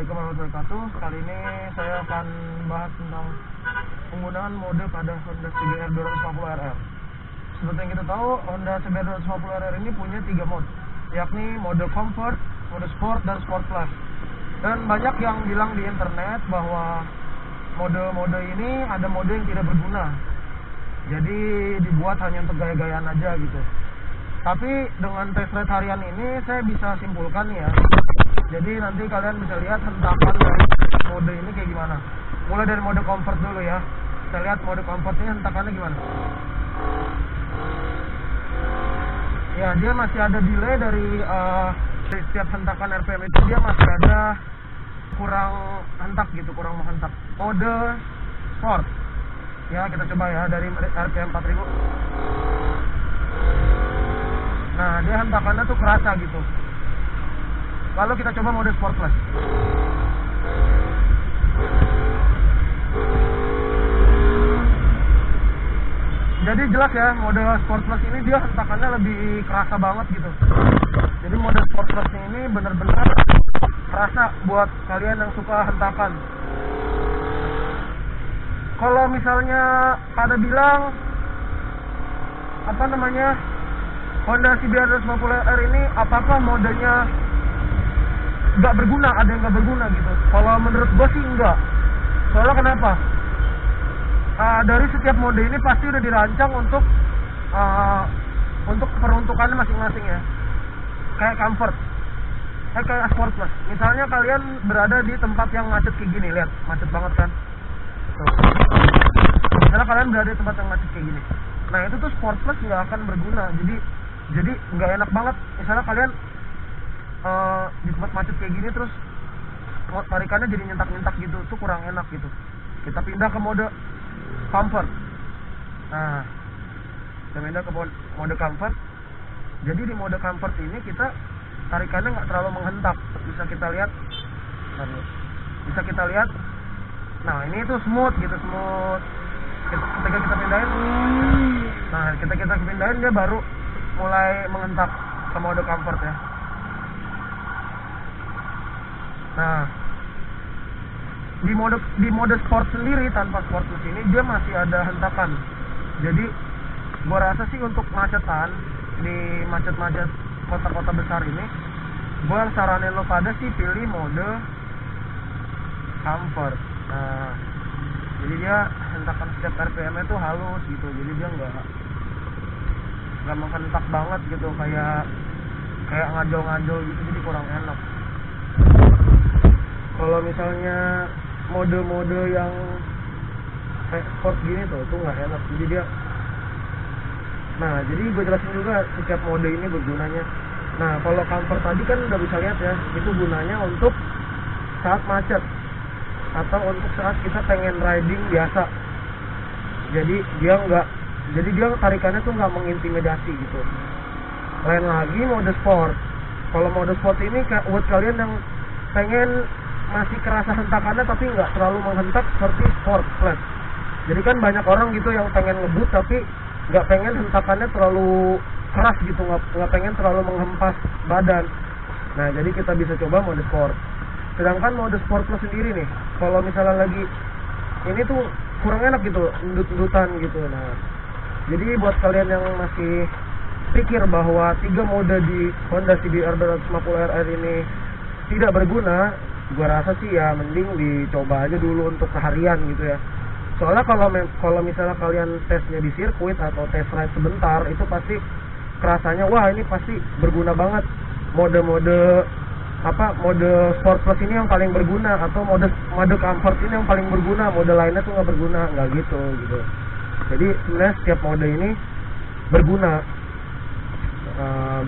Assalamualaikum warahmatullahi wabarakatuh. Kali ini saya akan bahas tentang penggunaan mode pada Honda CBR 250RR. Seperti yang kita tahu, Honda CBR 250RR ini punya 3 mode, yakni mode comfort, mode sport, dan sport plus. Dan banyak yang bilang di internet bahwa mode-mode ini ada mode yang tidak berguna, jadi dibuat hanya untuk gaya-gayaan aja gitu. Tapi dengan test ride harian ini saya bisa simpulkan ya. Jadi nanti kalian bisa lihat hentakan dari mode ini kayak gimana. Mulai dari mode comfort dulu ya. Kita lihat mode comfort ini hentakannya gimana. Ya, dia masih ada delay dari setiap hentakan RPM itu, dia masih ada kurang hentak gitu, kurang menghentak. Mode sport. Ya, kita coba ya dari RPM 4000. Nah, dia hentakannya tuh kerasa gitu. Lalu kita coba mode sport plus. Jadi jelas ya, mode sport plus ini dia hentakannya lebih kerasa banget gitu. Jadi mode sport plus ini benar-benar kerasa buat kalian yang suka hentakan. Kalau misalnya pada bilang Honda CBR 250R ini apakah modenya nggak berguna, ada yang nggak berguna gitu? Kalau menurut gue sih enggak. Soalnya kenapa? Dari setiap mode ini pasti udah dirancang untuk peruntukannya masing-masing ya. Kayak comfort, kayak sport plus. Misalnya kalian berada di tempat yang macet kayak gini, lihat macet banget kan? Tuh. Misalnya kalian berada di tempat yang macet kayak gini. Nah itu tuh sport plus nggak akan berguna. Jadi nggak enak banget. Misalnya kalian di tempat macet kayak gini terus tarikannya jadi nyentak-nyentak gitu, tuh kurang enak gitu. Kita pindah ke mode comfort. Nah, kita pindah ke mode comfort. Jadi di mode comfort ini kita tarikannya nggak terlalu menghentak. Bisa kita lihat. Nah ini tuh smooth gitu, smooth. Ketika kita pindahin, nah kita pindahin dia baru mulai menghentak ke mode comfort ya. Nah, di mode sport sendiri tanpa sport plus ini dia masih ada hentakan. Jadi gua rasa sih untuk macetan di macet-macet kota-kota besar ini, gua saranin lo pada sih pilih mode comfort. Nah, jadi dia hentakan setiap RPM itu halus gitu. Jadi dia nggak menghentak banget gitu, kayak ngajol-ngajol gitu, jadi kurang enak. Kalau misalnya mode-mode yang kayak sport gini tuh nggak enak. Jadi dia, nah jadi gue jelasin juga setiap mode ini bergunanya. Nah kalau comfort tadi kan udah bisa lihat ya, itu gunanya untuk saat macet atau untuk saat kita pengen riding biasa. Jadi dia tarikannya tuh nggak mengintimidasi gitu. Lain lagi mode sport. Kalau mode sport ini buat kalian yang pengen masih kerasa hentakannya tapi nggak terlalu menghentak seperti sport plus. Jadi kan banyak orang gitu yang pengen ngebut tapi nggak pengen hentakannya terlalu keras gitu, nggak pengen terlalu menghempas badan. Nah jadi kita bisa coba mode sport. Sedangkan mode sport plus sendiri nih, kalau misalnya lagi ini tuh kurang enak gitu, endut-endutan gitu. Nah jadi buat kalian yang masih pikir bahwa 3 mode di Honda CBR 250RR ini tidak berguna, gua rasa sih ya mending dicoba aja dulu untuk seharian gitu ya. Soalnya kalau misalnya kalian tesnya di sirkuit atau test ride sebentar, itu pasti kerasanya wah ini pasti berguna banget. Mode sport plus ini yang paling berguna, atau mode comfort ini yang paling berguna, mode lainnya tuh nggak berguna, nggak gitu. Jadi sebenarnya setiap mode ini berguna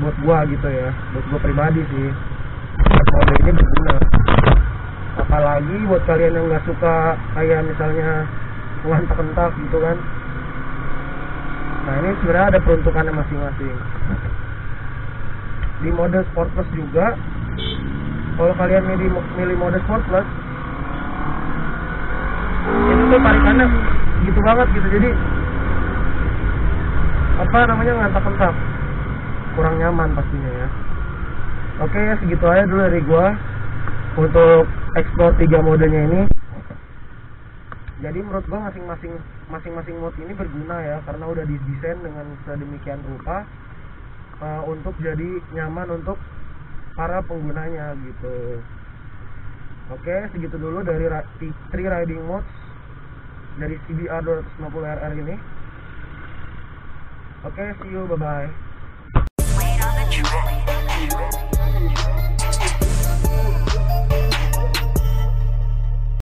buat gua gitu ya, buat gua pribadi sih. Mode ini berguna. Apalagi buat kalian yang nggak suka kayak misalnya ngehentak-hentak gitu kan. Nah ini sebenarnya ada peruntukannya masing-masing. Di mode sport plus juga, kalau kalian milih mode sport plus, itu tuh tarikannya gitu banget gitu. Jadi ngehentak-hentak, kurang nyaman pastinya ya. Oke, segitu aja dulu dari gua. untuk explore 3 modenya ini. Jadi menurut gua masing-masing mode ini berguna ya, karena udah didesain dengan sedemikian rupa untuk jadi nyaman untuk para penggunanya gitu. Oke, segitu dulu dari 3 riding modes dari CBR 250RR ini. Oke, see you, bye bye.